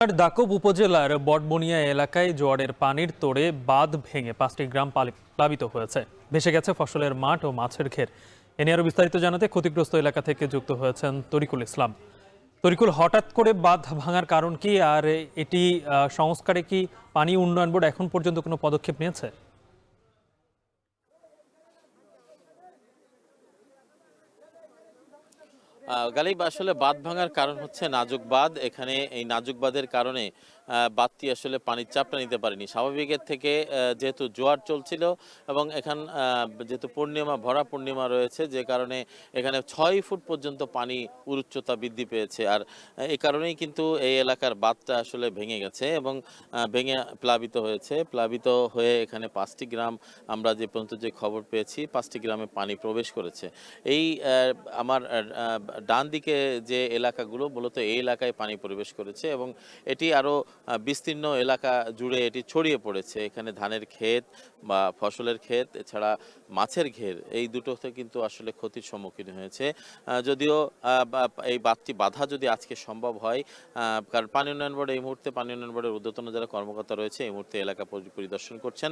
দাকব উপজেলার বটবনিয়া এলাকায় জোয়ারের পানির তোড়ে বাঁধ ভেঙে 5টি গ্রাম প্লাবিত হয়েছে। ভেসে গেছে ফসলের মাঠ ও মাছের ঘের। এ নিয়ে আরো বিস্তারিত জানাতে ক্ষতিগ্রস্ত এলাকা থেকে যুক্ত হয়েছেন তরিকুল ইসলাম। তরিকুল, হঠাৎ করে বাঁধ ভাঙার কারণ কি, আর এটি সংস্কারে কি পানি উন্নয়ন বোর্ড এখন পর্যন্ত কোনো পদক্ষেপ নিয়েছে? গালিব, আসলে বাঁধ ভাঙার কারণ হচ্ছে নাজুক বাঁধ। এখানে এই নাজুক বাঁধের কারণে বাঁধটি আসলে পানির চাপটা নিতে পারেনি স্বাভাবিকের থেকে। যেহেতু জোয়ার চলছিল এবং যেহেতু ভরা পূর্ণিমা রয়েছে, যে কারণে এখানে 6 ফুট পর্যন্ত পানি উচ্চতা বৃদ্ধি পেয়েছে। আর এই কারণেই কিন্তু এই এলাকার বাঁধটা আসলে ভেঙে গেছে এবং ভেঙে প্লাবিত হয়েছে। প্লাবিত হয়ে এখানে 5টি গ্রাম, আমরা যে পর্যন্ত যে খবর পেয়েছি, 5টি গ্রামে পানি প্রবেশ করেছে। এই আমার ডান দিকে যে এলাকাগুলো, মূলত এই এলাকায় পানি প্রবেশ করেছে এবং এটি আরও বিস্তীর্ণ এলাকা জুড়ে এটি ছড়িয়ে পড়েছে। এখানে ধানের ক্ষেত বা ফসলের ক্ষেত, এছাড়া মাছের ঘের, এই দুটোতে কিন্তু আসলে ক্ষতির সম্মুখীন হয়েছে। যদিও এই বাঁধটি বাঁধা যদি আজকে সম্ভব হয়, কারণ পানি উন্নয়ন বোর্ড এই মুহূর্তে, পানি উন্নয়ন বোর্ডের ঊর্ধ্বতন যারা কর্মকর্তা রয়েছে এই মুহূর্তে এলাকা পরিদর্শন করছেন।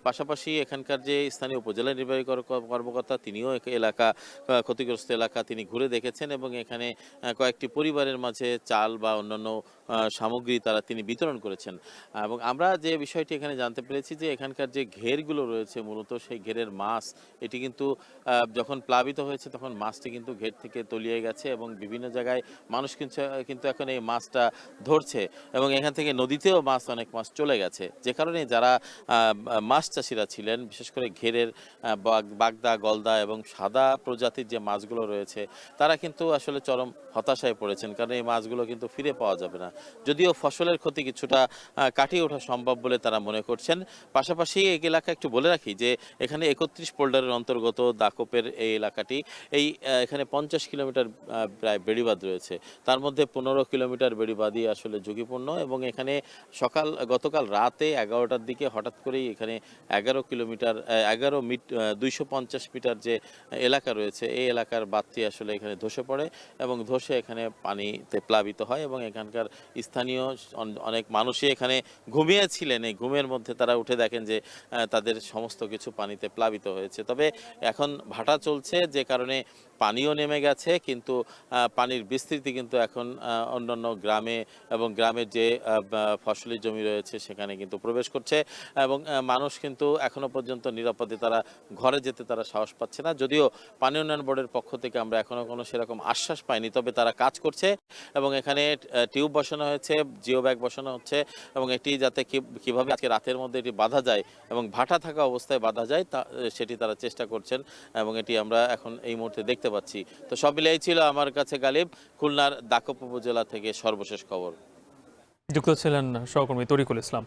পাশাপাশি এখানকার যে স্থানীয় উপজেলা নির্বাহী কর্মকর্তা, তিনিও এলাকা, ক্ষতিগ্রস্ত এলাকা তিনি ঘুরে দেখেছেন এবং এখানে কয়েকটি পরিবারের মাঝে চাল বা অন্যান্য সামগ্রী তিনি বিতরণ করেছেন। এবং আমরা যে বিষয়টি এখানে জানতে পেরেছি, যে এখানকার যে ঘেরগুলো রয়েছে, মূলত সেই ঘেরের মাছ, এটি কিন্তু যখন প্লাবিত হয়েছে তখন মাছটি কিন্তু ঘের থেকে তলিয়ে গেছে এবং বিভিন্ন জায়গায় মানুষ কিন্তু এখন এই মাছটা ধরছে এবং এখান থেকে নদীতেও অনেক মাছ চলে গেছে। যে কারণে যারা মাছ চাষিরা ছিলেন, বিশেষ করে ঘেরের বাগদা, গলদা এবং সাদা প্রজাতির যে মাছগুলো রয়েছে, তারা কিন্তু আসলে চরম হতাশায় পড়েছেন, কারণ এই মাছগুলো কিন্তু ফিরে পাওয়া যাবে না। যদিও ফসলের ক্ষতি কিছুটা কাটিয়ে ওঠা সম্ভব বলে তারা মনে করছেন। পাশাপাশি এই এলাকা একটু বলে রাখি যে এখানে 31 পোল্ডারের অন্তর্গত দাকপের এই এলাকাটি, এখানে 50 কিলোমিটার প্রায় বেড়িবাঁধ রয়েছে। তার মধ্যে 15 কিলোমিটার বেড়িবাঁধই আসলে ঝুঁকিপূর্ণ এবং এখানে গতকাল রাতে 11টার দিকে হঠাৎ করেই এখানে 250 মিটার যে এলাকা রয়েছে, এই এলাকার বাঁধটি আসলে এখানে ধসে পড়ে এবং ধসে এখানে পানিতে প্লাবিত হয় এবং এখানকার স্থানীয় অনেক মানুষই এখানে ঘুমিয়েছিলেন। এই ঘুমের মধ্যে তারা উঠে দেখেন যে তাদের সমস্ত কিছু পানিতে প্লাবিত হয়েছে। তবে এখন ভাটা চলছে, যে কারণে পানিও নেমে গেছে, কিন্তু পানির বিস্তৃতি কিন্তু এখন অন্যান্য গ্রামে এবং গ্রামের যে ফসলি জমি রয়েছে সেখানে কিন্তু প্রবেশ করছে এবং মানুষ কিন্তু এখনো পর্যন্ত নিরাপদে তারা ঘরে যেতে তারা সাহস পাচ্ছে না। যদিও পানি উন্নয়ন বোর্ডের পক্ষ থেকে আমরা এখনো কোনো সেরকম আশ্বাস পাইনি, তবে তারা কাজ করছে এবং এখানে টিউব বসানো হয়েছে, জিও ব্যাগ বসানো হচ্ছে এবং এটি যাতে কিভাবে আজকে রাতের মধ্যে এটি বাঁধা যায় এবং ভাটা থাকা অবস্থায় বাঁধা যায়, সেটি তারা চেষ্টা করছেন এবং এটি আমরা এখন এই মুহূর্তে দেখতে পাচ্ছি। তো সব মিলে এই ছিল আমার কাছে গালিব, খুলনার দাকপ উপজেলা থেকে সর্বশেষ খবর। যুক্ত ছিলেন সহকর্মী তরিকুল ইসলাম।